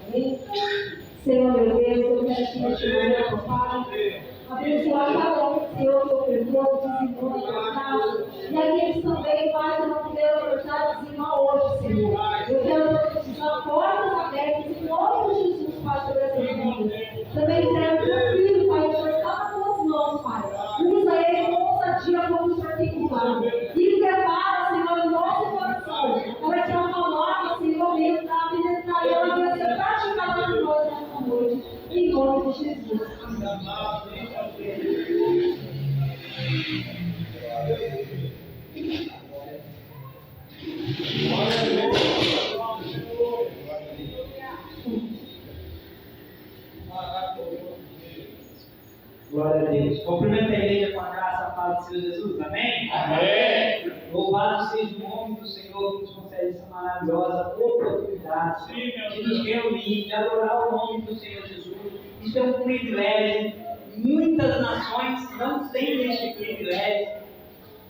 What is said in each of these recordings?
Amém? Senhor, meu Deus, eu quero te neste momento, Pai, abençoar cada um, Senhor, que ofertou, dizimou na tua casa. E aqueles também, Pai, que não puderam ofertar, dizimar hoje, Senhor. Eu quero profetizar portas abertas em nome de Jesus, Pai, sobre essas vidas. Também quero que o filho, Pai, já está nas tuas mãos, Pai. Usa ele com ousadia como o Senhor tem cuidado. E prepara, Senhor, o nosso coração, para que a palavra, Senhor, venha para penetrar e ela venha ser praticada por nós nessa noite. Em nome de Jesus. Amém. Glória a Deus. Cumprimenta a igreja com a graça, a paz do Senhor Jesus. Amém? Amém. Louvado seja o nome do Senhor que nos concede essa maravilhosa oportunidade de nos reunir, de adorar o nome do Senhor Jesus. Isso é um privilégio. Muitas nações não têm este privilégio.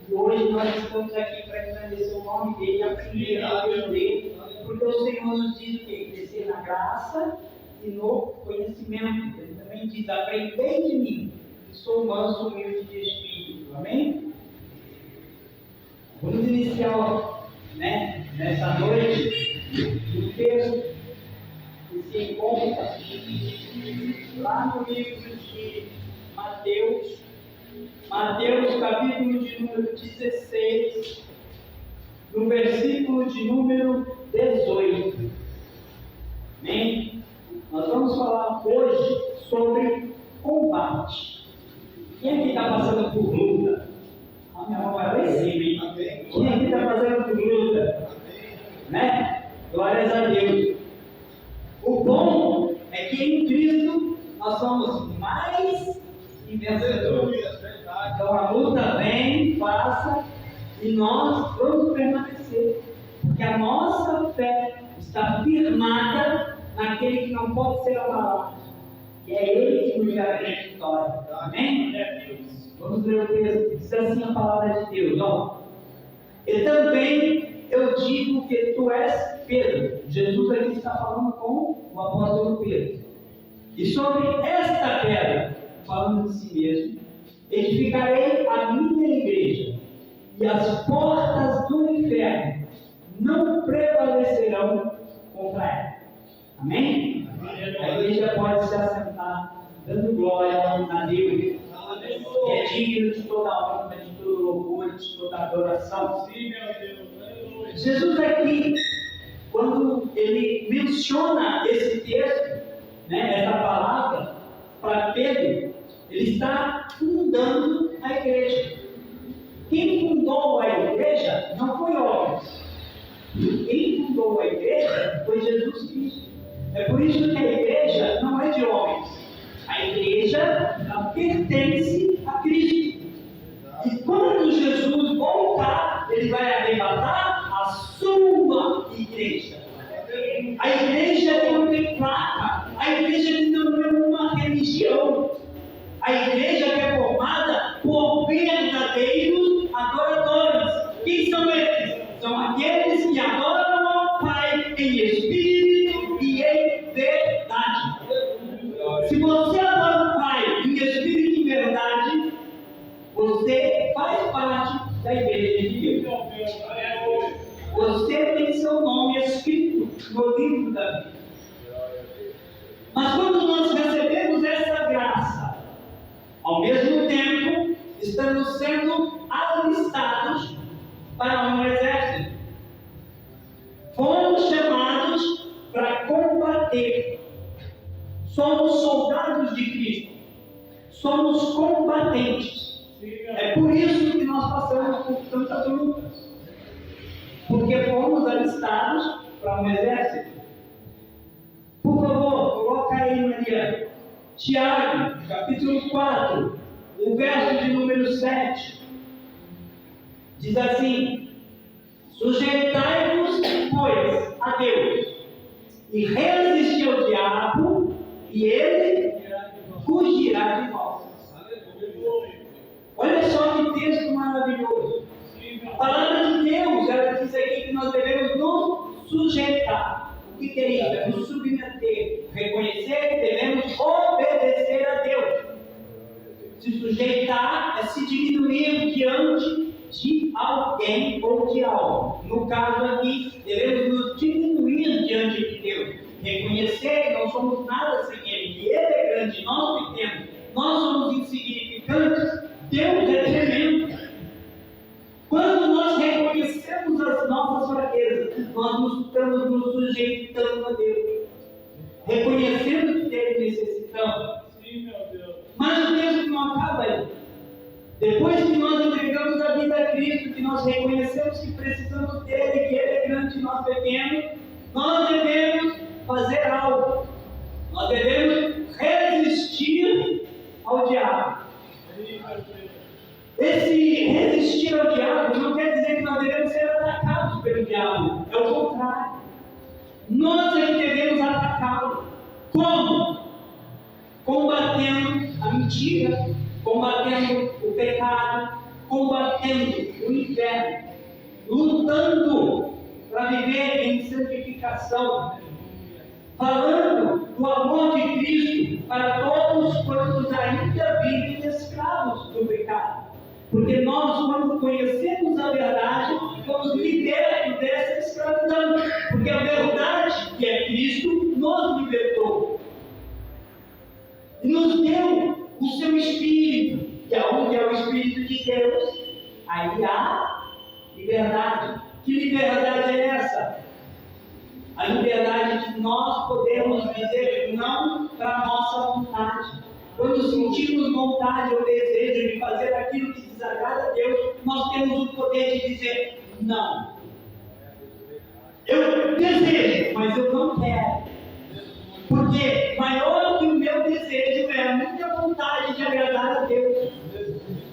E hoje nós estamos aqui para engrandecer o nome dele, aprender a aprender, porque o Senhor nos diz o quê? Crescer na graça e no conhecimento. Ele também diz: aprendei de mim, que sou manso e humilde de espírito. Amém? Vamos iniciar, nessa noite, o texto que se encontra lá no livro de Mateus, capítulo de número 16, no versículo de número 18. Amém? Nós vamos falar hoje sobre combate. Quem aqui está passando por luta? A minha mão vai lá em cima, hein? Quem aqui está passando por luta? Né? Glórias a Deus. O bom é que em Cristo nós somos mais que vencedores. Então a luta vem, passa, e nós vamos permanecer. Porque a nossa fé está firmada naquele que não pode ser abalado, que é Ele que nos garante a vitória. Amém? Vamos ler o texto. Diz assim a palavra de Deus. Ó. E também eu digo que tu és Pedro. Jesus aqui está falando com o apóstolo Pedro. E sobre esta pedra, falando de si mesmo, edificarei a minha igreja, e as portas do inferno não prevalecerão contra ela. Amém? A igreja pode se assentar, dando glória a Deus, que é digno de toda honra, de todo louvor, de toda adoração. Jesus aqui, quando ele menciona esse texto, essa palavra, para Pedro, ele está fundando a igreja. Quem fundou a igreja não foi homens. Quem fundou a igreja foi Jesus Cristo. É por isso que a igreja não é de homens. A igreja pertence a Cristo. E quando Jesus voltar, ele vai arrebatar a sua igreja. A igreja que não tem placa. A igreja que não é uma religião. A igreja que é formada por verdadeiros adoradores. Quem são eles? São aqueles que adoram ao Pai em espírito e em verdade. Se você adora o Pai em espírito e em verdade, você faz parte da igreja de Deus. Você tem seu nome escrito no livro da vida. Mas quando nós recebemos essa graça, ao mesmo tempo, estamos sendo alistados para um exército. Fomos chamados para combater. Somos soldados de Cristo. Somos combatentes. É por isso que nós passamos por tantas lutas. Porque fomos alistados para um exército. Por favor, coloca aí, Maria. Tiago, capítulo 4, o verso de número 7. Diz assim: sujeitai-vos, pois, a Deus, e resisti ao diabo, e ele fugirá de vós. Olha só que texto maravilhoso. A palavra de Deus, ela diz aqui que nós devemos nos sujeitar. O que que é isso? É nos submeter, reconhecer que devemos obedecer a Deus. Se sujeitar é se diminuir diante de alguém ou de algo. No caso aqui, devemos nos diminuir diante de Deus. Reconhecer que não somos nada sem Ele, que Ele é grande, nós pequenos, nós somos insignificantes, Deus é tremendo. Quando nós reconhecemos as nossas fraquezas, nós estamos nos sujeitando a Deus, reconhecendo que dele necessitamos. Sim, meu Deus. Mas o texto não acaba aí. Depois que nós entregamos a vida a Cristo, que nós reconhecemos que precisamos dele, que ele é grande e nós pequenos, nós devemos fazer algo. Nós devemos resistir ao diabo. Esse resistir ao diabo não quer dizer que nós devemos ser atacados pelo diabo. É o contrário. Nós é que devemos atacá-lo. Como? Combatendo a mentira, combatendo o pecado, combatendo o inferno, lutando para viver em santificação, falando do amor de Cristo para todos quantos ainda vivem escravos do pecado. Porque nós, quando conhecemos a verdade, fomos libertos dessa escravidão. Porque a verdade, que é Cristo, nos libertou. E nos deu o seu Espírito. E aonde é o Espírito de Deus, aí há liberdade. Que liberdade é essa? A liberdade de nós podermos dizer não para a nossa vontade. Quando sentimos vontade ou desejo de fazer aquilo que desagrada a Deus, nós temos o poder de dizer não. Eu desejo, mas eu não quero. Porque maior que o meu desejo é a minha vontade de agradar a Deus.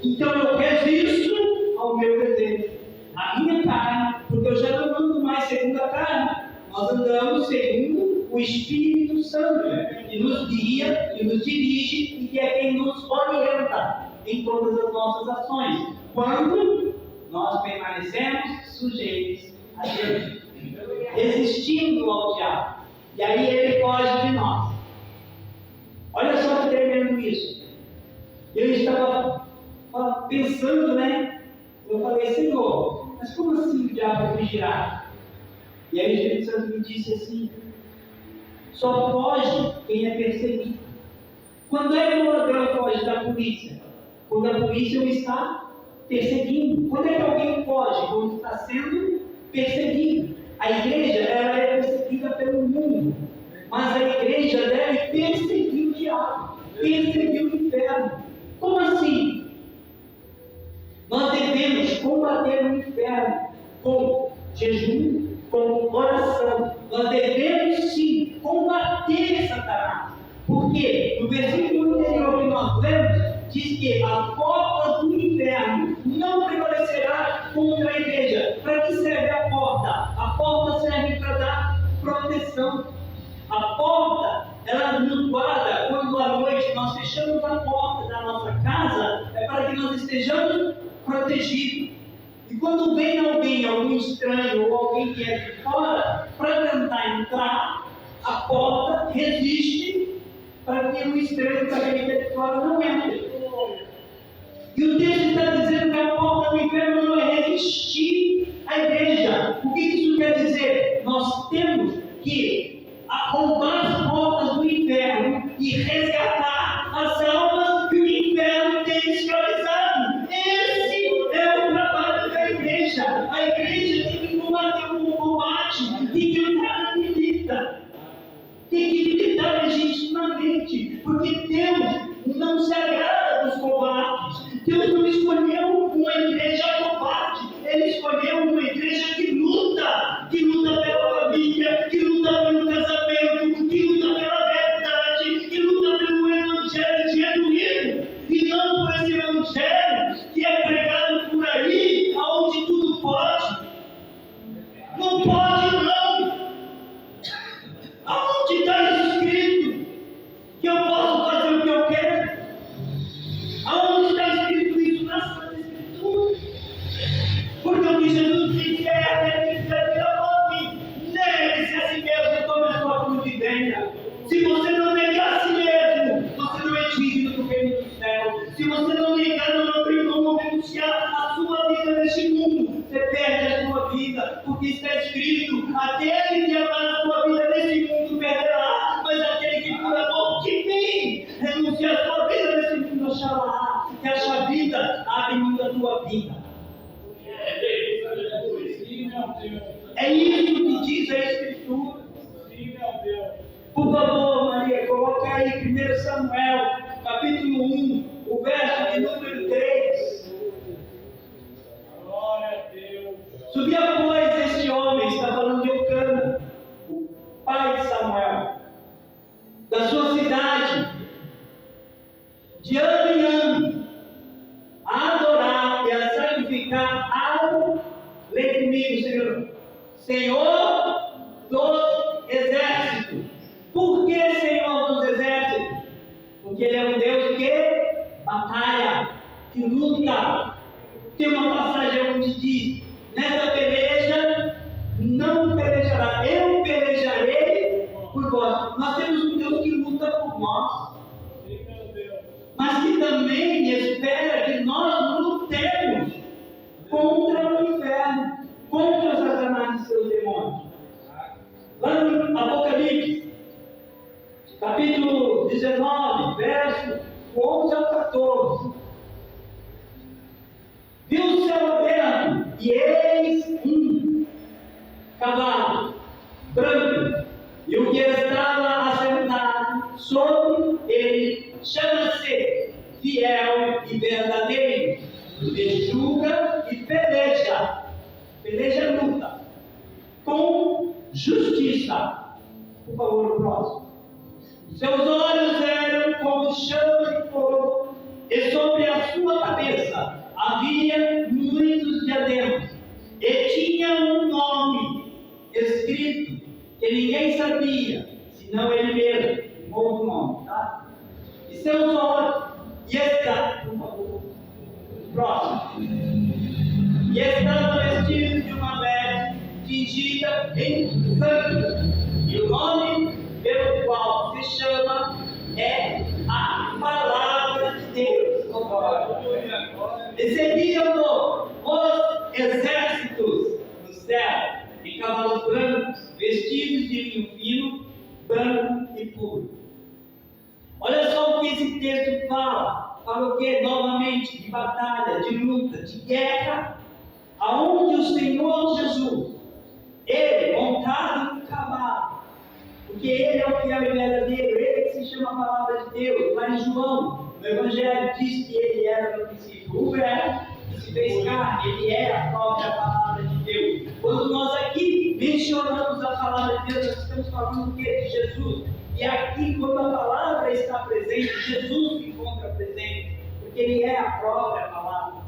Então eu resisto ao meu desejo, à minha carne, porque eu já não ando mais segundo a carne. Nós andamos segundo o Espírito Santo, que nos guia, que nos dirige e que é quem nos orienta em todas as nossas ações, quando nós permanecemos sujeitos a Deus, resistindo ao diabo. E aí ele foge de nós. Olha só que tremendo isso. Eu estava pensando, né? Eu falei, Senhor, mas como assim o diabo fugirá? E aí o Espírito Santo me disse assim: só foge quem é perseguido. Quando é que o ladrão foge da polícia? Quando a polícia o está perseguindo. Quando é que alguém foge? Quando está sendo perseguido. A igreja, ela é perseguida pelo mundo, mas a igreja deve perseguir o diabo, perseguir o inferno. Como assim? Nós devemos combater o inferno com jejum, com oração. Nós devemos sim combater Satanás. Porque no versículo anterior que nós lemos, diz que as portas do inferno não prevalecerá contra a igreja. Para que serve a porta? A porta serve para dar proteção. A porta, ela nos guarda quando à noite nós fechamos a porta da nossa casa, é para que nós estejamos protegidos. E quando vem alguém, algum estranho ou alguém que é de fora, para tentar entrar, a porta resiste para que o estranho, para que é de fora, não entre. E o texto está dizendo que a porta do inferno não é resistir à igreja. O que isso quer dizer? Nós temos que arrombar as portas do inferno e resgatar as almas que o inferno tem escravizado. Esse é o trabalho da igreja. A igreja tem que combater o combate, tem que entrar na milita, tem que militar legitimamente, porque Deus não se agrada dos covardes. Deus não escolheu uma igreja covarde, Ele escolheu uma igreja que luta pela família, que luta pelo casamento, que luta pela verdade, que luta venha. Se você não negar a si mesmo, você não é digno do reino do céu. Se você não negar, não abrir mão, não renunciar a sua vida neste mundo, você perde a sua vida, porque está escrito: aquele que amar a sua vida neste mundo perderá, mas aquele que por amor de mim renunciar a sua vida neste mundo achará. Que essa vida abre mão da tua vida. É isso que diz a Escritura. Por favor, Maria, coloque aí 1 Samuel, capítulo 1, o verso de número 3. Glória a Deus. Subia, pois, este homem, está falando de Eucana, o pai de Samuel, da sua cidade, de ano em ano, a adorar e a sacrificar ao, lê comigo, Senhor, Senhor dos exércitos. Por que Senhor dos exércitos? Porque Ele é um Deus que batalha, que luta. Tem uma passagem onde diz: nessa peleja não pelejará, eu pelejarei por vós. Nós temos um Deus que luta por nós, mas que também espera que nós lutemos contra o inferno, contra Satanás e seus demônios. Lá no Apocalipse, capítulo 19, verso 11 ao 14. Viu o céu aberto, e eis um cavalo branco, e o que estava assentado sobre ele chama-se Fiel e Verdadeiro, ele julga e peleja luta com justiça. Por favor, o próximo. Seus olhos eram como chama de fogo, e sobre a sua cabeça havia muitos diademas, e tinha um nome escrito que ninguém sabia, senão ele mesmo. Um outro nome, tá? E seus olhos, e está, por favor, próximo. E estava vestido de uma veste tingida em sangue, e o nome pelo qual se chama é a Palavra de Deus. Recebiam os exércitos do céu em cavalos brancos, vestidos de linho fino, branco e puro. Olha só o que esse texto fala. Fala o que? Novamente, de batalha, de luta, de guerra, aonde o Senhor Jesus, Ele montado no cavalo, porque Ele é o fiel e verdadeiro, Ele que se chama a Palavra de Deus. Lá em João, no Evangelho, diz que Ele era no princípio o Verbo, que se fez carne, Ele é a própria Palavra de Deus. Quando nós aqui mencionamos a Palavra de Deus, nós estamos falando do que? De Jesus. E aqui, quando a palavra está presente, Jesus se encontra presente, porque Ele é a própria palavra,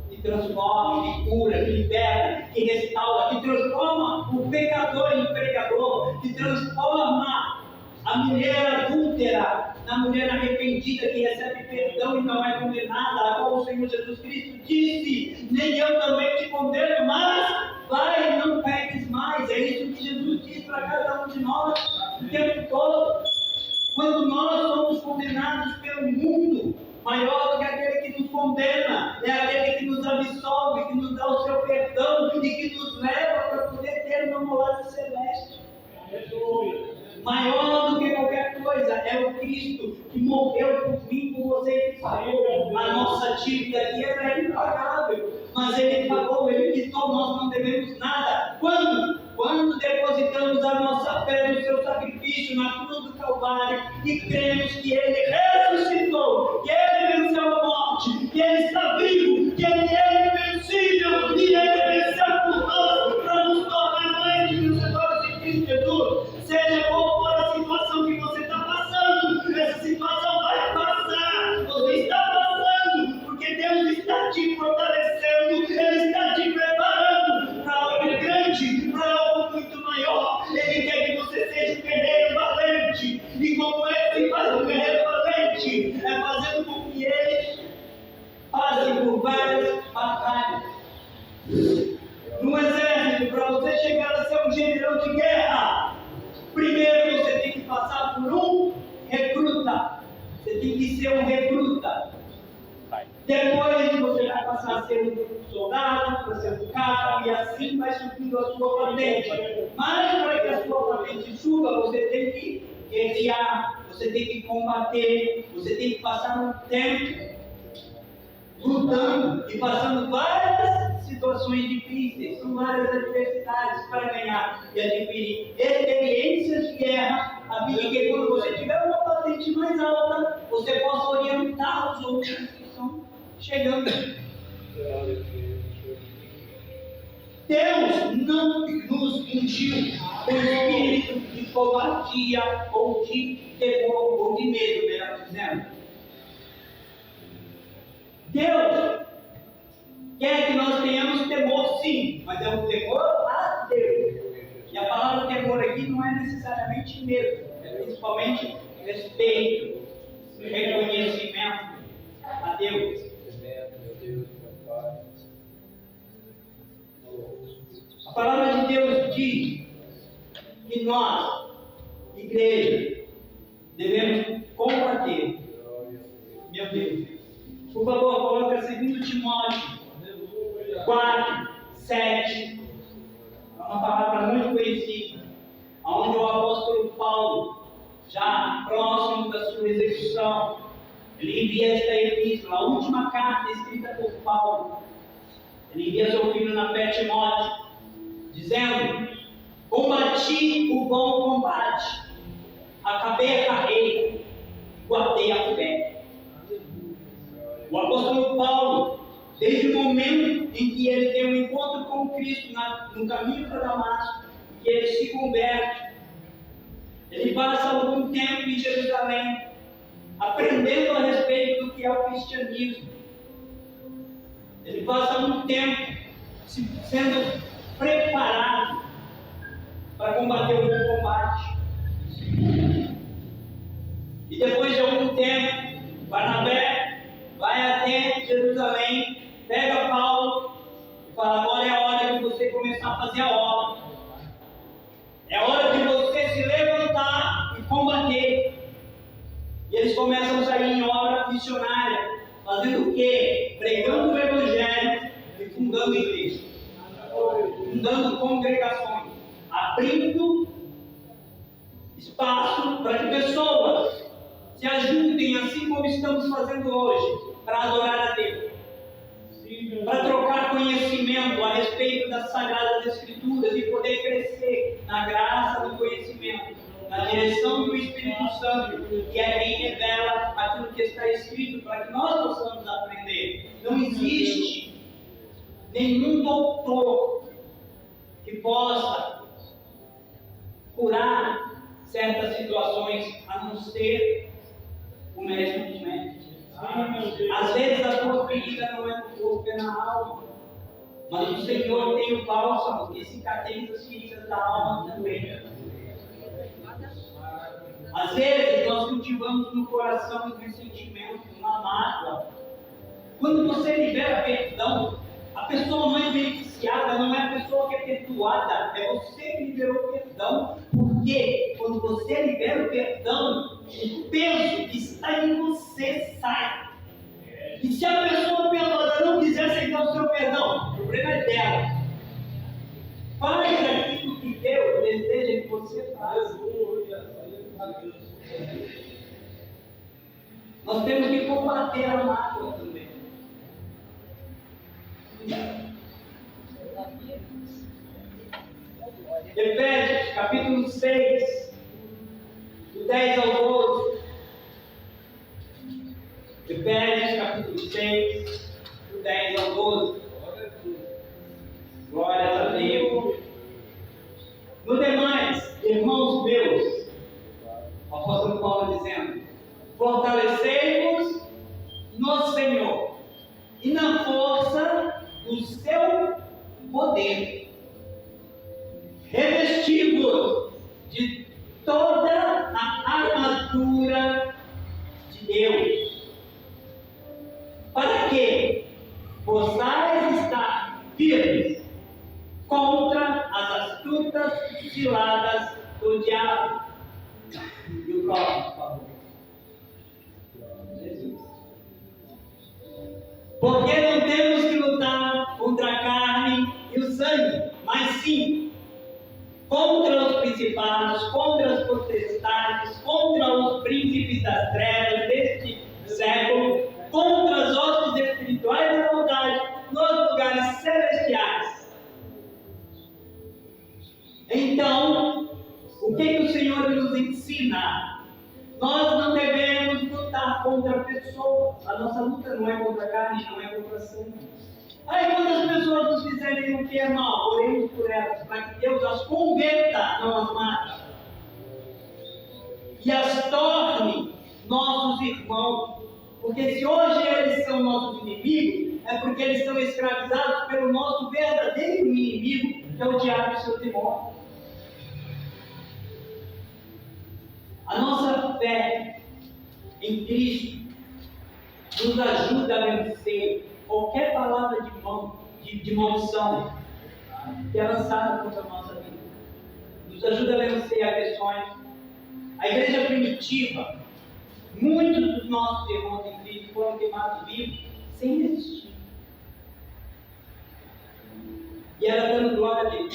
que transforma, que cura, que liberta, que restaura, que transforma o pecador em pregador, que transforma a mulher adúltera na mulher arrependida que recebe perdão e não é condenada, a qual o Senhor Jesus Cristo disse: nem eu também te condeno, mas vai e não peques mais. É isso que Jesus diz para cada um de nós o tempo todo. Quando nós somos condenados pelo mundo, maior do que aquele que nos condena é aquele que nos absolve, que nos dá o seu perdão e que nos leva para poder ter uma morada celeste. Maior do que qualquer coisa é o Cristo que morreu por mim, por você, e que pagou a nossa dívida, que era impagável, mas Ele pagou, Ele quitou, nós não devemos nada. Quando depositamos a nossa fé no seu sacrifício na cruz do Calvário e cremos que Ele ressuscitou, que Ele venceu a morte, que Ele está vivo, que Ele é invencível e Ele venceu por nós para nos tornar mais que vencedores em Cristo Jesus. Seja qual for a situação que você está passando, essa situação vai passar. Você está passando porque Deus está te fortalecendo, Ele está te preparando para algo grande, para algo muito maior. Ele quer que você seja um guerreiro valente. E como é que faz um guerreiro valente? É fazendo com que ele passe por várias batalhas. No exército, para você chegar a ser um general de guerra, primeiro você tem que ser um recruta. Depois você vai passar a ser um soldado, para ser um cabo, e assim vai subindo a sua patente. Mas para que a sua patente suba, você tem que guerrear, você tem que combater, você tem que passar um tempo lutando e passando várias situações difíceis, com várias adversidades para ganhar e adquirir experiências de guerra, a fim de que quando você tiver uma patente mais alta, você possa orientar os outros que estão chegando. Deus não nos ungiu com espírito de covardia ou de temor ou de medo, melhor dizendo. Deus quer que nós tenhamos temor, sim, mas é um temor a Deus. E a palavra temor aqui não é necessariamente medo, é principalmente respeito, reconhecimento a Deus. A palavra de Deus diz que nós, igreja, devemos combater. Meu Deus. Por favor, coloca 2 Timóteo 4, 7. É uma palavra muito conhecida, onde o apóstolo Paulo, já próximo da sua execução, ele envia esta epístola, a última carta escrita por Paulo. Ele envia seu filho na fé, Timóteo, dizendo: combati o bom combate, acabei a carreira, guardei a fé. O apóstolo Paulo, desde o momento em que ele tem um encontro com Cristo no caminho para Damasco, que ele se converte, ele passa algum tempo em Jerusalém, aprendendo a respeito do que é o cristianismo. Ele passa um tempo sendo preparado para combater o bom combate. E depois de algum tempo, Barnabé vai até Jerusalém, pega Paulo e fala: agora é a hora de você começar a fazer a obra. É hora de você se levantar e combater. E eles começam a sair em obra missionária, fazendo o quê? Pregando o Evangelho e fundando igrejas, fundando congregações, abrindo espaço para que pessoas se ajuntem, assim como estamos fazendo hoje, para adorar a Deus, para trocar conhecimento a respeito das Sagradas Escrituras e poder crescer na graça do conhecimento, na direção do Espírito Santo, que é quem revela aquilo que está escrito, para que nós possamos aprender. Não existe nenhum doutor que possa curar certas situações, a não ser o médico dos médicos. Às vezes a tua ferida não é no corpo, é na alma. Mas o Senhor tem o bálsamo que cicatriza as feridas da alma também. Às vezes nós cultivamos no coração um ressentimento, uma mágoa. Quando você libera perdão, a pessoa não é beneficiada, não é a pessoa que é perdoada, é você que liberou perdão. Porque quando você libera o perdão, o peso que está em você sai. E se a pessoa perdoada não quiser aceitar o seu perdão, o problema é dela. Faz aquilo que Deus deseja que você faça. Nós temos que combater a mágoa também. Efésios capítulo 6, do 10 ao 12. Efésios capítulo 6, do 10 ao 12. Glória a Deus. No demais, irmãos meus, o apóstolo Paulo dizendo: fortalecei-vos no Senhor e na força do seu poder. Revesti-vos de toda a armadura de Deus, para que possais estar firmes contra as astutas ciladas do diabo. E o próximo, por favor. Porque não temos que lutar contra a carne e o sangue, mas sim contra os principados, contra as potestades, contra os príncipes das trevas deste século, contra as hostes espirituais da maldade nos lugares celestiais. Então, o que o Senhor nos ensina? Nós não devemos lutar contra pessoas. A nossa luta não é contra a carne, não é contra a sangue. Aí quando as pessoas nos fizerem o que é mal, oremos por elas, para que Deus as converta, não as mate. E as torne nossos irmãos. Porque se hoje eles são nossos inimigos, é porque eles são escravizados pelo nosso verdadeiro inimigo, que é o diabo e seu demônio. A nossa fé em Cristo nos ajuda a vencer qualquer palavra de maldição que é lançada contra a nossa vida. Nos ajuda a vencer agressões. A igreja primitiva, muitos dos nossos irmãos em Cristo foram queimados vivos sem resistir. E era dando glória a Deus.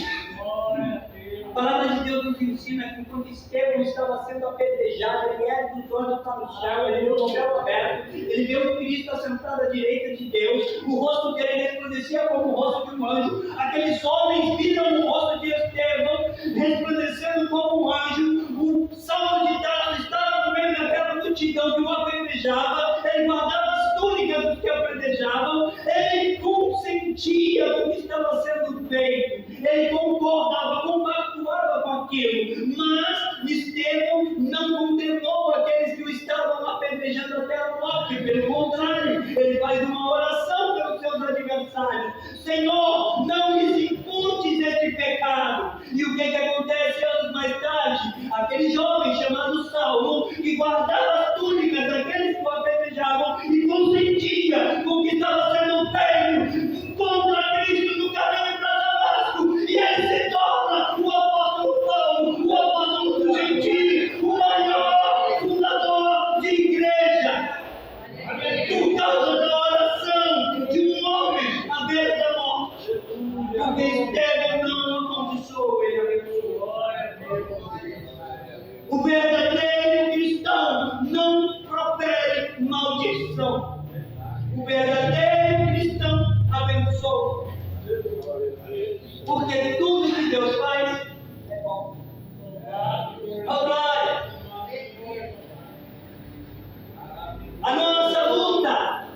A palavra de Deus nos ensina que quando Estevão estava sendo apedrejado, ele ergue os olhos para o céu, ele viu o céu aberto, ele viu Cristo assentado à direita de Deus, o rosto dele resplandecia como o rosto de um anjo. Aqueles homens viram o rosto de Estevão resplandecendo como um anjo. O Saulo de Tarso estava no meio daquela multidão que o apedrejava, ele guardava as túnicas dos que o apedrejavam, ele consentia com o que estava sendo feito, ele concordava, compactuava com aquilo, mas Estevão não condenou aqueles que o estavam apedrejando até a morte. Pelo contrário, ele faz uma oração pelos seus adversários: Senhor, não lhes imputes esse pecado. E o que acontece anos mais tarde? Aquele jovem chamado Saulo, que guardava as túnicas daqueles que o apedrejavam e consentia com o que estava sendo feito contra Cristo no caminho para Damasco, e ele se torna o apóstolo Paulo, o apóstolo do Gentil, o maior fundador de igreja, por causa da oração de um homem à beira da morte. Porque Estevão não amaldiçoou, ele abençoou. O verdadeiro cristão não profere maldição. O verdadeiro cristão abençoa. Porque tudo que Deus faz é bom. Glória. A nossa luta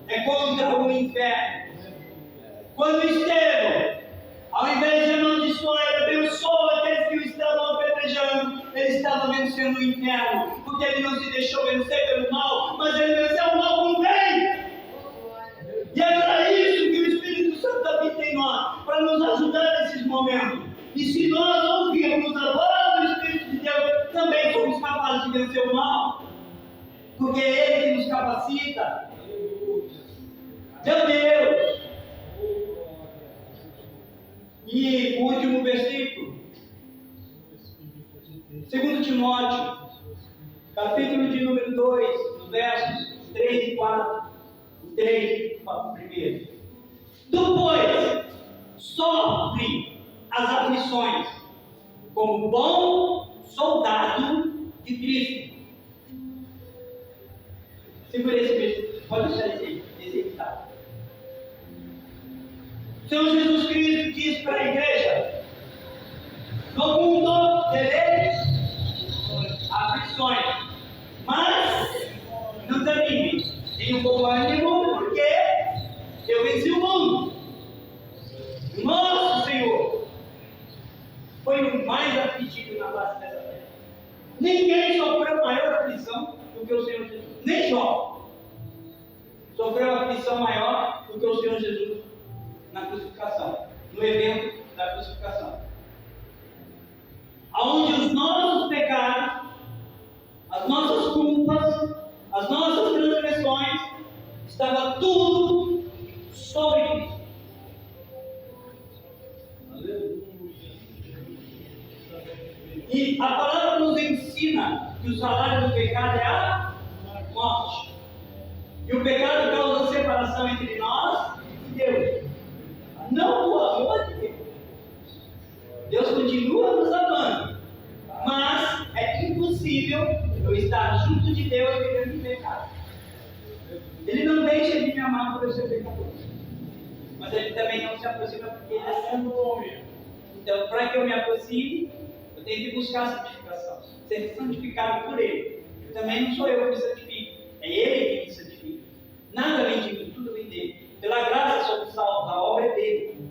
é contra o inferno. Quando Estevão, ao invés de amaldiçoar, ele abençoou aqueles que o estavam apedrejando, ele estava vencendo o inferno, porque ele não se deixou vencer pelo mal, mas ele venceu o mal com o bem. E é para isso que o Espírito Santo habita em nós, para nos ajudar nesses momentos. E se nós ouvirmos a voz do Espírito de Deus, também somos capazes de vencer o mal, porque é Ele que nos capacita. Meu Deus! E o último versículo, 2 Timóteo, capítulo de número 2, versos 3 e 4. 3, primeiro. Tu, pois, sofre as aflições como bom soldado de Cristo. Segura esse versículo, pode deixar esse ditado. Senhor Jesus Cristo diz para a igreja: no mundo tereis aflições, mas não desanime, tenha um bom ânimo, porque eu venci o mundo. Nosso Senhor foi o mais afligido na face dessa terra. Ninguém sofreu maior aflição do que o Senhor Jesus. Nem Jó sofreu aflição maior do que o Senhor Jesus na crucificação, no evento da crucificação, aonde os nossos pecados, as nossas culpas, as nossas transgressões, estava tudo sobre Cristo. E a palavra nos ensina que o salário do pecado é a morte. E o pecado causa separação separação entre nós e Deus. Não o amor de Deus. Deus continua nos amando, mas é impossível eu estar junto de Deus vivendo em pecado. Ele não deixa de me amar por eu ser pecador, mas Ele também não se aproxima porque Ele é santo. Então, para que eu me aproxime, eu tenho que buscar a santificação, ser santificado por Ele. E também não sou eu que me santifico, é Ele que me santifica. Nada vem de mim, tudo vem dele. Pela graça somos salvos, a obra é dele.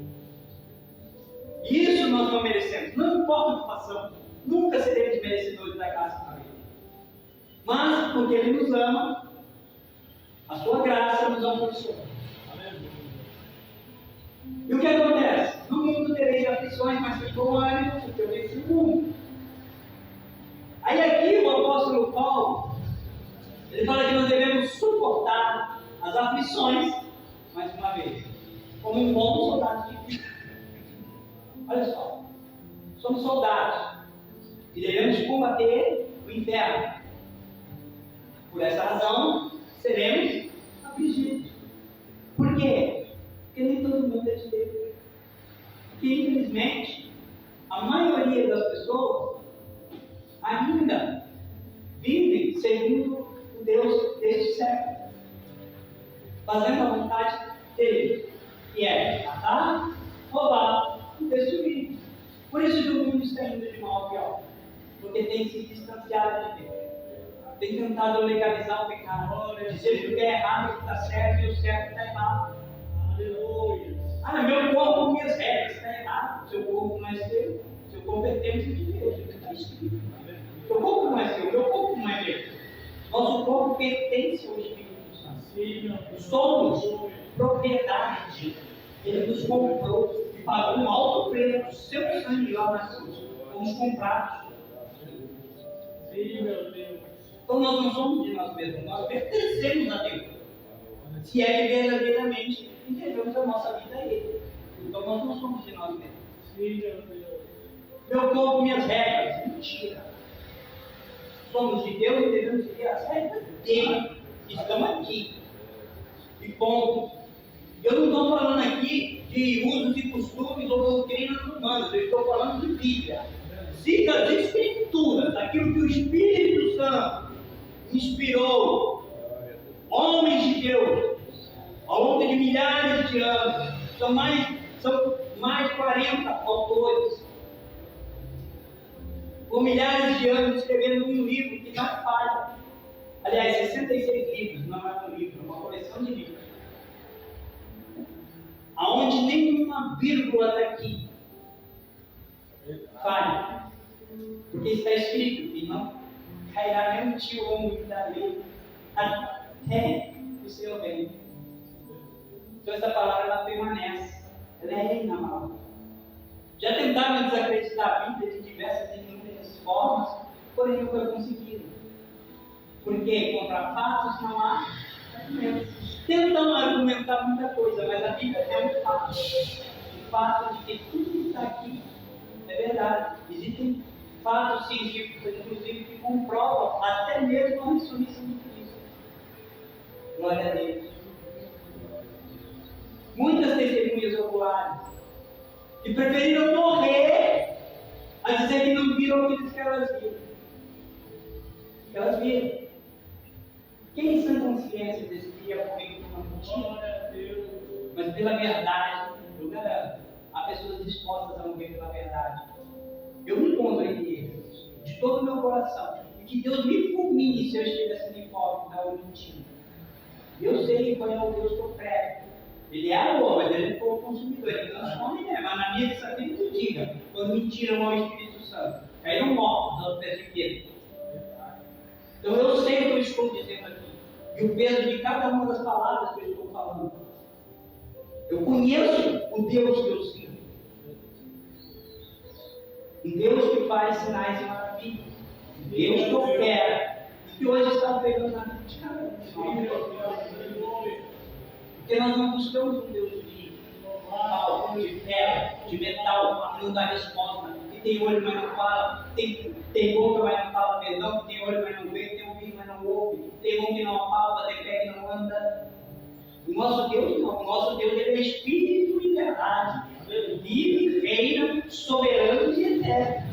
Isso nós não merecemos, não importa o que façamos, nunca seremos merecedores da graça para Ele. Mas, porque Ele nos ama, a sua graça nos alcançou. E o que acontece? No mundo tereis aflições, mas tem bom ânimo, porque eu venci o mundo. Aí aqui o apóstolo Paulo, ele fala que nós devemos suportar as aflições, mais uma vez, como um bom soldado de Cristo. Olha só, somos soldados e devemos combater o inferno. Por essa razão, seremos afligidos. Por quê? Porque nem todo mundo é de Deus. Porque, infelizmente, a maioria das pessoas ainda vivem segundo o Deus deste século, fazendo a vontade dele, que é matar, roubar e destruir. Por isso que o mundo está indo de mal a pior, porque tem se distanciado de Deus. Tem tentado legalizar o pecado, dizer que o que é errado é que está certo e o certo está errado. Aleluia. Meu corpo, minhas regras, está errado. Seu corpo não é seu. Seu corpo é templo de Deus, isso está escrito. Seu corpo não é seu, meu corpo não é meu. Nosso corpo pertence ao Espírito Santo. Somos propriedade. Ele nos comprou e pagou um alto preço do seu sangue lá na cruz. Fomos comprados. Sim, meu Deus. Então nós não somos de nós mesmos, nós pertencemos a Deus. Se é que verdadeiramente entregamos a nossa vida a Ele. Então nós não somos de nós mesmos. Sim, meu Deus. Meu corpo, minhas regras. Mentira. Somos de Deus e devemos seguir as regras dele. Estamos aqui. E ponto. Eu não estou falando aqui de usos e costumes ou doutrinas humanas. Eu estou falando de Bíblia. Siga as Escrituras, aquilo que o Espírito Santo inspirou homens de Deus ao longo de milhares de anos. São mais de 40 autores, por milhares de anos, escrevendo um livro que não falha. Aliás, 66 livros, não é um livro, é uma coleção de livros, aonde nenhuma vírgula daqui falha, porque está escrito que não cairá nem um tio ou um da lei até o Senhor vem. Então essa palavra ela permanece, ela é inabalável. Já tentaram desacreditar a Bíblia de diversas e inúmeras formas, porém nunca conseguiram. Porque contra fatos não há argumentos. Tentam argumentar muita coisa, mas a Bíblia é um fato. O fato de que tudo que está aqui é verdade. Existem fatos científicos, inclusive, que comprovam até mesmo a ressurreição de Cristo. Glória a Deus. Muitas testemunhas oculares que preferiram morrer a dizer que não viram aquilo que elas viram. Que elas viram. Quem em sã consciência decidiria comigo por uma mentira? Mas pela verdade, eu garanto, há pessoas dispostas a morrer pela verdade. Eu me encontro entre eles, de todo o meu coração, e que Deus me fulmine se eu estiver sendo hipócrita ou mentindo. Eu sei qual é o Deus que eu prego. Ele é amor, mas ele foi o consumidor, ele transforma em mas na minha sabedoria tu diga, quando mentiram ao Espírito Santo, caíram mortos aos pés de Pedro. Então eu sei o que eu estou dizendo aqui, e o peso de cada uma das palavras que eu estou falando. Eu conheço o Deus que eu sinto. Um Deus que faz sinais e maravilhas. Um Deus que opera. E que hoje está pegando na vida de cada um. Porque nós não buscamos um Deus de pau, de ferro, de metal, que não dá resposta. Que tem olho, mas não fala. Tem boca, mas não fala perdão. Tem olho, mas não vê. Tem ouvido, mas não ouve. Tem mão que não apalpa, tem pé que não anda. O nosso Deus não. O nosso Deus ele é Espírito e verdade. Ele vive, reina, soberano e eterno.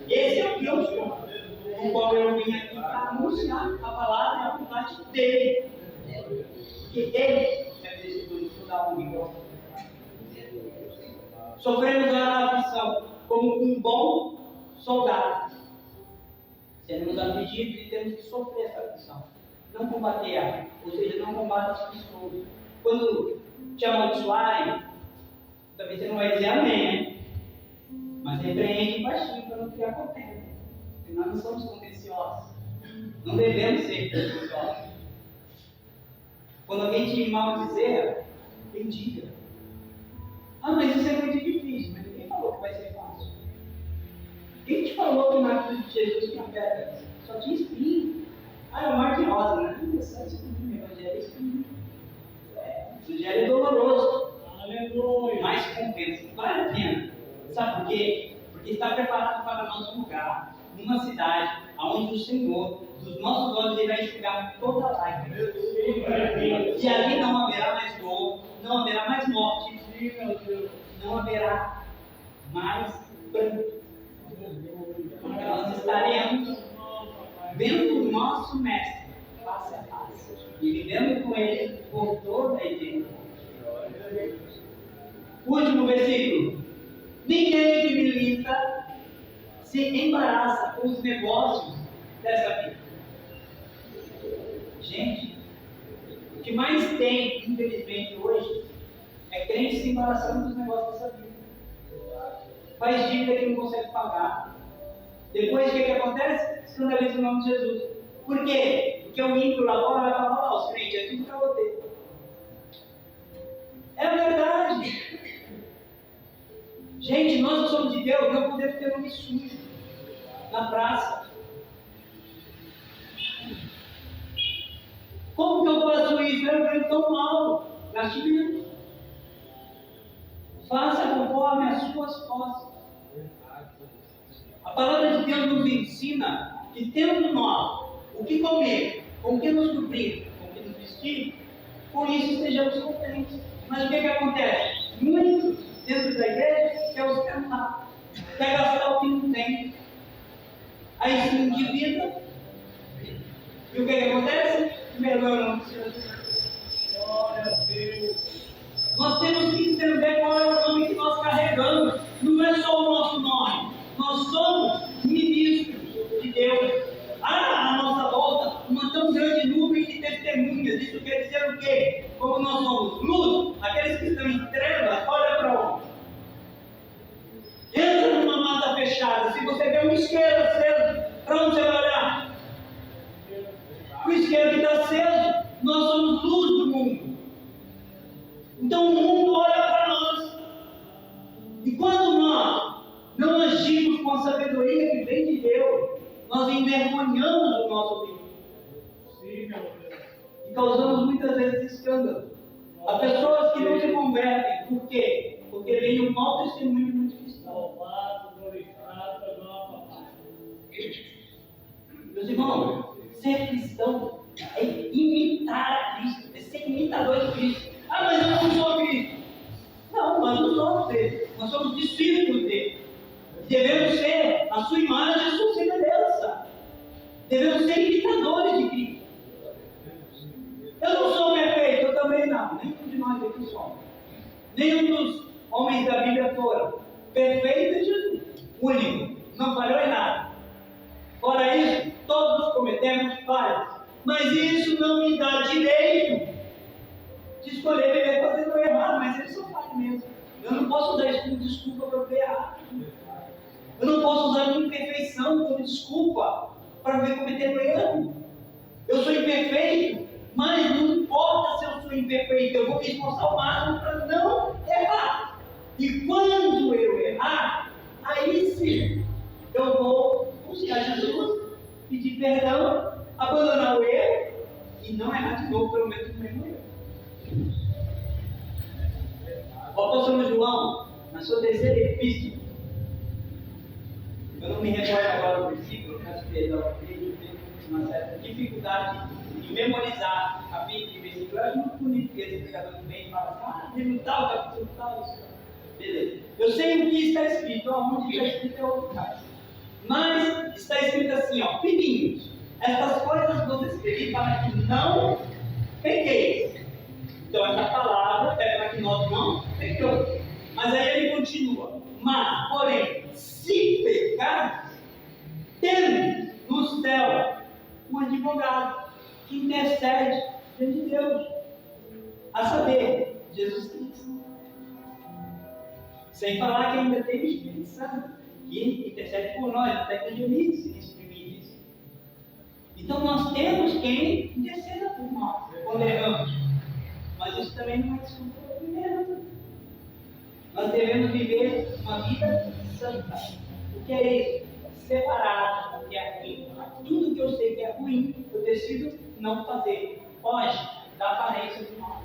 Esse é o Deus com qual eu vim aqui para anunciar a palavra e a vontade dele. Porque ele é decidido estudar o mundo. Sofremos a aflição como um bom soldado. Seremos afligidos e temos que sofrer essa aflição. Não combater ela, ou seja, não combate as pessoas. Quando te amaldiçoarem, talvez você não vai dizer amém, né? Mas repreende baixinho para não criar contenda. Porque nós não somos contenciosos. Não devemos ser contenciosos. Quando alguém te maldizer, bendiga. Ah, mas isso é muito difícil. Mas ninguém falou que vai ser fácil. Quem te falou que na cruz de Jesus tinha pedras? Só tinha espinho. Ah, é o mar de rosa, né? Não é só espinho, o evangelho é espinho. O evangelho é doloroso. Aleluia. Mas compensa. Vale a pena. Sabe por quê? Porque está preparado para nós um lugar, numa cidade, onde o Senhor, dos nossos olhos, ele vai enxugar toda a lágrima. E ali não haverá mais dor, não haverá mais morte, não haverá mais pranto. Porque nós estaremos vendo o nosso Mestre face a face e vivendo com ele por toda a eternidade. Último versículo. Ninguém que milita se embaraça com os negócios dessa vida. Gente, o que mais tem, infelizmente, hoje é crente se embaraçando dos negócios dessa vida. Faz dívida que não consegue pagar. Depois o que acontece? Escandaliza o nome de Jesus. Por quê? Porque o ímpio lá fora vai falar, ó, os crentes, é tudo caloteiro. É verdade. Gente, nós que somos de Deus, não podemos ter nome sujo na praça. Como que eu faço isso? Eu ganho tão mal. Gaste menos. Faça conforme as suas posses. A palavra de Deus nos ensina que tendo nós o que comer, com o que nos cobrir, com o que nos vestir, com isso estejamos contentes. Mas o que acontece? Muitos dentro da igreja quer ostentar, quer gastar o que não tem. Aí se endivida. E o que acontece? Melhorou. Glória a Deus. Nós temos que entender qual é o nome que nós carregamos. Não é só o nosso nome. Nós somos ministros de Deus. À nossa volta, uma tão grande nuvem de testemunhas. Isso quer dizer o quê? Como nós somos luz, aqueles que estão em trevas, olha para onde? Entra numa mata fechada. Se você vê um isqueiro aceso, para onde você vai olhar? O isqueiro que está aceso, nós somos luz do mundo. Então o mundo olha para nós. E quando nós não agimos com a sabedoria que vem de Deus, nós envergonhamos o nosso Deus. E causamos muitas vezes escândalo. Há pessoas que não se convertem. Por quê? Porque vem um mau testemunho de muitos cristãos. Meus irmãos, ser cristão é imitar a Cristo, é ser imitador de Cristo. Ah, mas eu não sou Cristo. Não, nós não somos dele. Nós somos discípulos dele. Devemos ser a sua imagem e a sua semelhança. Devemos ser imitadores de Cristo. Eu não sou perfeito, eu também não. Nenhum de nós aqui somos. Nenhum dos homens da Bíblia foram. Perfeito é Jesus. Único. Não falhou em nada. Fora isso, todos cometemos falhas. Mas isso não me dá direito de escolher viver fazendo errado. Mas ele só faz mesmo. Eu não posso usar isso como desculpa para viver errado. Eu não posso usar a minha imperfeição como desculpa para viver cometendo erro. Eu sou imperfeito, mas não importa se eu sou imperfeito, eu vou me esforçar ao máximo para não errar. E quando eu errar, aí sim eu vou buscar Jesus, pedir perdão, abandonar o erro e não errar de novo, pelo menos no mesmo erro. O apóstolo João, na sua terceira epístola, eu não me recordo agora do versículo, peço perdão, eu tenho uma certa dificuldade de memorizar capítulo e versículo versículo. Eu acho muito bonito que esse pregador vem e fala assim, livro tal, capítulo tal. Beleza. Eu sei o que está escrito, onde está escrito é outro caso. Mas está escrito assim, ó, filhinhos, estas coisas vos escrevi para que não pequeis. Então essa palavra é para que nós não pequemos. Mas aí ele continua. Mas, porém, se pecares, tende no céu um advogado que intercede diante de Deus, a saber, Jesus Cristo. Sem falar que ainda tem o Espírito Santo, que intercede por nós, até que Dionísio exprimiu. Então nós temos quem interceda por nós, quando erramos. Mas isso também não é desculpa para primeiro. Nós devemos viver uma vida santa. O que é isso? Separado do que é ruim. Tudo que eu sei que é ruim, eu decido não fazer. Foge da aparência do mal.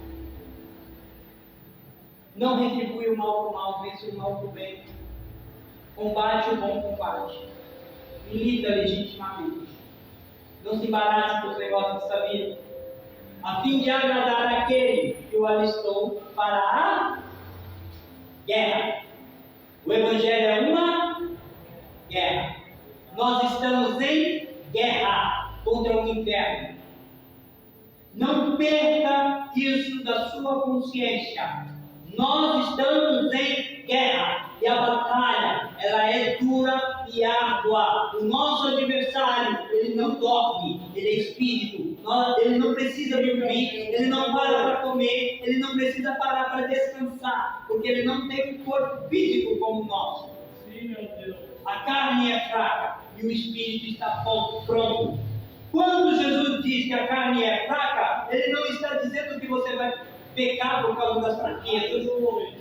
Não retribui o mal por mal, vence o mal por bem. Combate o bom combate. Milita legitimamente. Não se embarace com os negócios dessa vida, a fim de agradar aquele que o alistou para a guerra. O Evangelho é uma guerra. Nós estamos em guerra contra o inferno. Não perca isso da sua consciência. Nós estamos em guerra e a batalha, ela é dura e árdua. O nosso adversário, ele não dorme, ele é espírito. Ele não precisa dormir, ele não para para comer, ele não precisa parar para descansar, porque ele não tem um corpo físico como o nosso. Sim, meu Deus. A carne é fraca e o espírito está pronto. Quando Jesus diz que a carne é fraca, ele não está dizendo que você vai pecar por causa das fraquezas.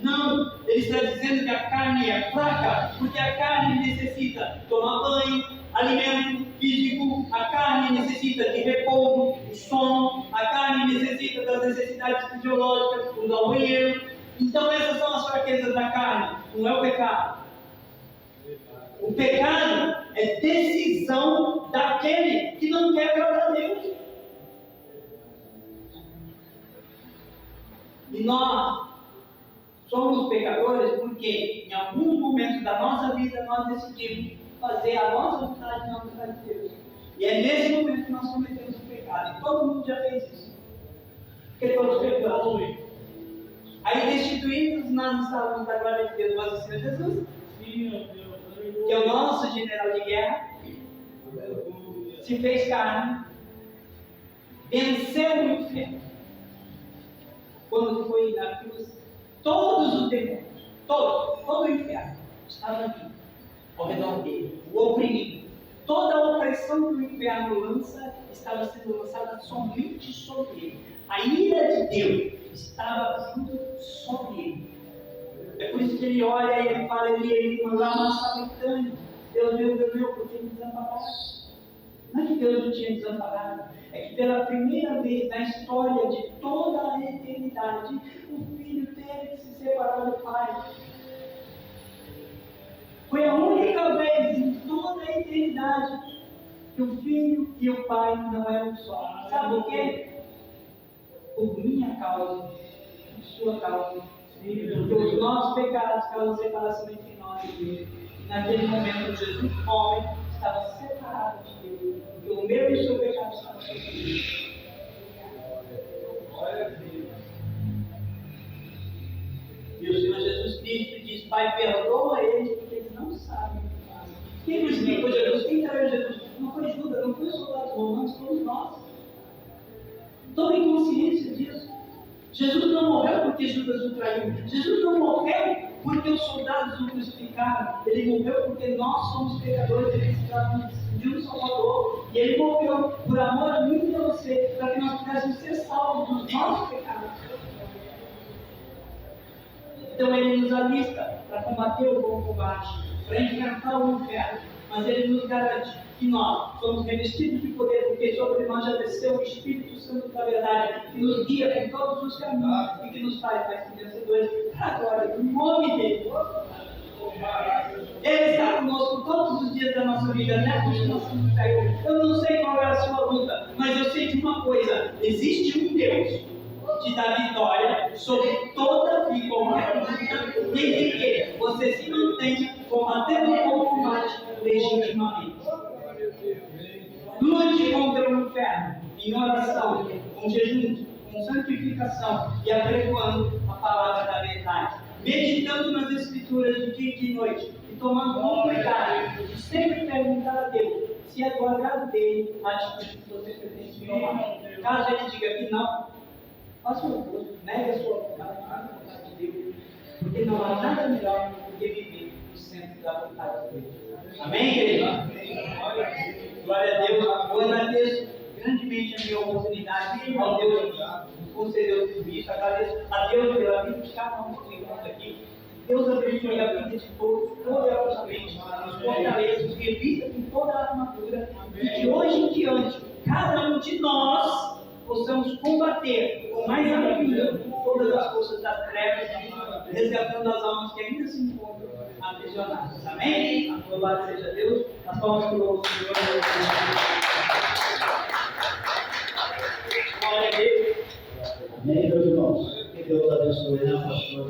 Não, ele está dizendo que a carne é fraca, porque a carne necessita tomar banho, alimento físico, a carne necessita de repouso, de sono, a carne necessita das necessidades fisiológicas, do banheiro. Então essas são as fraquezas da carne, não é o pecado. O pecado é decisão daquele que não quer agradar a Deus. E nós somos pecadores porque em alguns momentos da nossa vida nós decidimos fazer a nossa vontade na vontade de Deus. E é nesse momento que nós cometemos o pecado. E todo mundo já fez isso. Porque todos pecamos. Aí destituídos nós estávamos da glória de Deus, nosso Senhor Jesus. Sim, meu Deus. Que é o nosso general de guerra, se fez carne, venceu o inferno. Quando foi na cruz, todos os demônios, todo o inferno estava ali, ao redor dele, o oprimido. Toda a opressão que o inferno lança estava sendo lançada somente sobre ele. A ira de Deus estava vindo sobre ele. É por isso que ele olha e ele fala, ele lama sabitâneo. Deus meu, por que me desamparaste? Não é que Deus não tinha desamparado, é que pela primeira vez na história de toda a eternidade, o Filho teve que se separar do Pai. Foi a única vez em toda a eternidade que o Filho e o Pai não eram só. Sabe por quê? Por minha causa, por sua causa. Porque os nossos pecados causam separação entre nós e Deus. E naquele momento, Jesus, homem, estava separado de Deus. Porque o meu e o seu pecado estavam separados. E o Senhor Jesus Cristo diz: Pai, perdoa eles, porque eles não sabem o que fazem. Quem nos explicou Jesus? Quem traiu Jesus? Não foi Judas, não foi os soldados romanos, fomos nós. Tomem consciência disso. Jesus não morreu porque Judas o traiu. Jesus não morreu porque os soldados o crucificaram. Ele morreu porque nós somos pecadores e precisávamos de um Salvador. E ele morreu por amor a mim e a você, para que nós pudéssemos ser salvos dos nossos pecados. Então ele nos alista para combater o bom combate, para enfrentar o inferno. Mas ele nos garante que nós somos revestidos de poder, porque sobre nós já desceu o Espírito Santo da verdade, que nos guia em todos os caminhos e que nos faz mais que vencedores para a glória do nome dele. Ele está conosco todos os dias da nossa vida, né? Eu não sei qual é a sua luta, mas eu sei de uma coisa: existe um Deus te dá vitória sobre toda e qualquer luta, desde que você se mantenha combatendo o combate legitimamente. Lute contra o inferno em oração, com jejum, com santificação e apregoando a palavra da verdade, meditando nas Escrituras de dia e de noite e tomando bom cuidado de sempre perguntar a Deus se é do agrado dele a atitude que você pretende tomar. Caso ele diga que não, faça o oposto, negue a sua vontade, faça a vontade de Deus, porque não há nada melhor do que viver no centro da vontade de Deus. Amém, igreja? Glória a Deus. Eu agradeço grandemente a minha oportunidade ao Deus que concedeu tudo isso. Agradeço a Deus pela vida de cada um que encontra aqui. Deus abençoe a vida de todos, poderosamente, nos fortaleça, nos revista com toda a armadura, e de hoje em diante, cada um de nós possamos combater com mais alegria todas as forças das trevas, resgatando as almas que ainda se encontram aprisionadas. Amém? Louvado seja Deus. As palmas para o Senhor. Glória a Deus. Amém, meus irmãos. Que Deus abençoe, né, pastor?